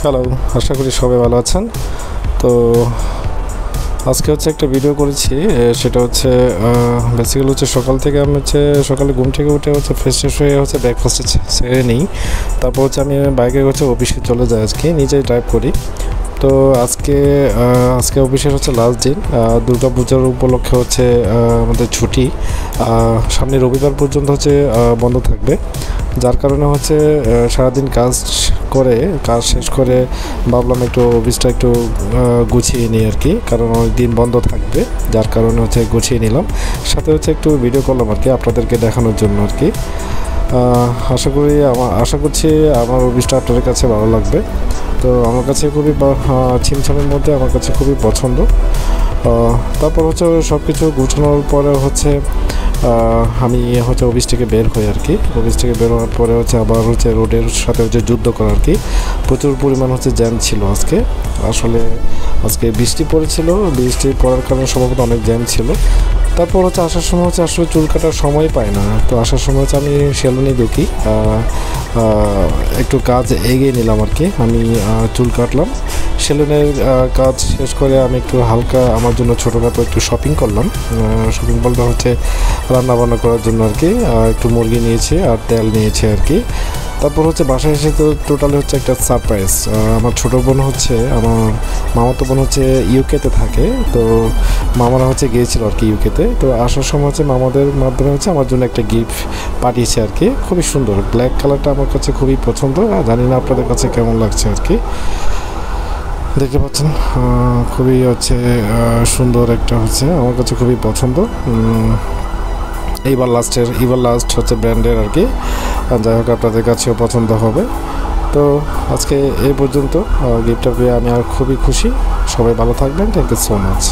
Hello, আশা করি সবাই ভালো আছেন। তো আজকে একটা ভিডিও করেছি, সেটা বেসিক্যালি সকাল থেকে আমি সকালে ঘুম থেকে উঠে ফ্রেশ হয়ে ব্রেকফাস্ট সেরে নিই। তারপর আমি বাইকে অফিসে চলে যাই, আজকে নিজেই ড্রাইভ করি। তো আজকে অফিসের লাস্ট দিন, দুর্গা পূজার উপলক্ষে আমাদের ছুটি, সামনে রবিবার পর্যন্ত বন্ধ থাকবে। যার কারণে সারাদিন কাজ শেষ করে ভাবলাম একটু অফিসটা একটু গুছিয়ে নিই আর কি, কারণ অনেক দিন বন্ধ থাকবে। যার কারণে গুছিয়ে নিলাম, সাথে একটু ভিডিও করলাম আর কি, আপনাদেরকে দেখানোর জন্য আর কি। আশা করছি আমার অফিসটা আপনাদের কাছে ভালো লাগবে। তো আমার কাছে খুবই ছিমছামের মধ্যে আমার কাছে খুবই পছন্দ। তারপর সব কিছু গুছানোর পরে আমি অফিস থেকে বের হই আর কি। অফিস থেকে বের হওয়ার পরে আবার রোডের সাথে যুদ্ধ করা আর কি। প্রচুর পরিমাণ জ্যাম ছিল আজকে। আজকে বৃষ্টি পড়েছিল, বৃষ্টি পড়ার কারণে সম্ভবত অনেক জ্যাম ছিল। তারপর আসার সময় আসলে চুল কাটার সময় পাই না, তো আসার সময় আমি সেলুনে ঢুকি, একটু কাজ এগিয়ে নিলাম আর কি। আমি চুল কাটলাম, সেলুনের কাজ শেষ করে আমি একটু হালকা আমার জন্য ছোটোখাটো একটু শপিং করলাম। শপিং বলতে রান্নাবান্না করার জন্য আর কি। একটু মুরগি নিয়েছি আর তেল নিয়েছি আর কি। তারপর বাসায় এসে তো টোটালি একটা সারপ্রাইজ। আমার ছোটো বোন আমার মামাতো বোন ইউকেতে থাকে, তো মামারা গিয়েছিল আর কি ইউকেতে। তো আসার সময় মামাদের মাধ্যমে আমার জন্য একটা গিফট পাঠিয়েছে আর কি। খুবই সুন্দর, ব্ল্যাক কালারটা আমার কাছে খুবই পছন্দ। জানি না আপনাদের কাছে কেমন লাগছে আর কি। দেখতে পাচ্ছেন খুবই সুন্দর একটা আমার কাছে খুবই পছন্দ। এইবার লাস্ট ব্র্যান্ডের আর কি। যাই হোক, আপনাদের কাছেও পছন্দ হবে। তো আজকে এই পর্যন্ত গিফটটা পেয়ে আমি আর খুবই খুশি। সবাই ভালো থাকবেন। Thank you so much.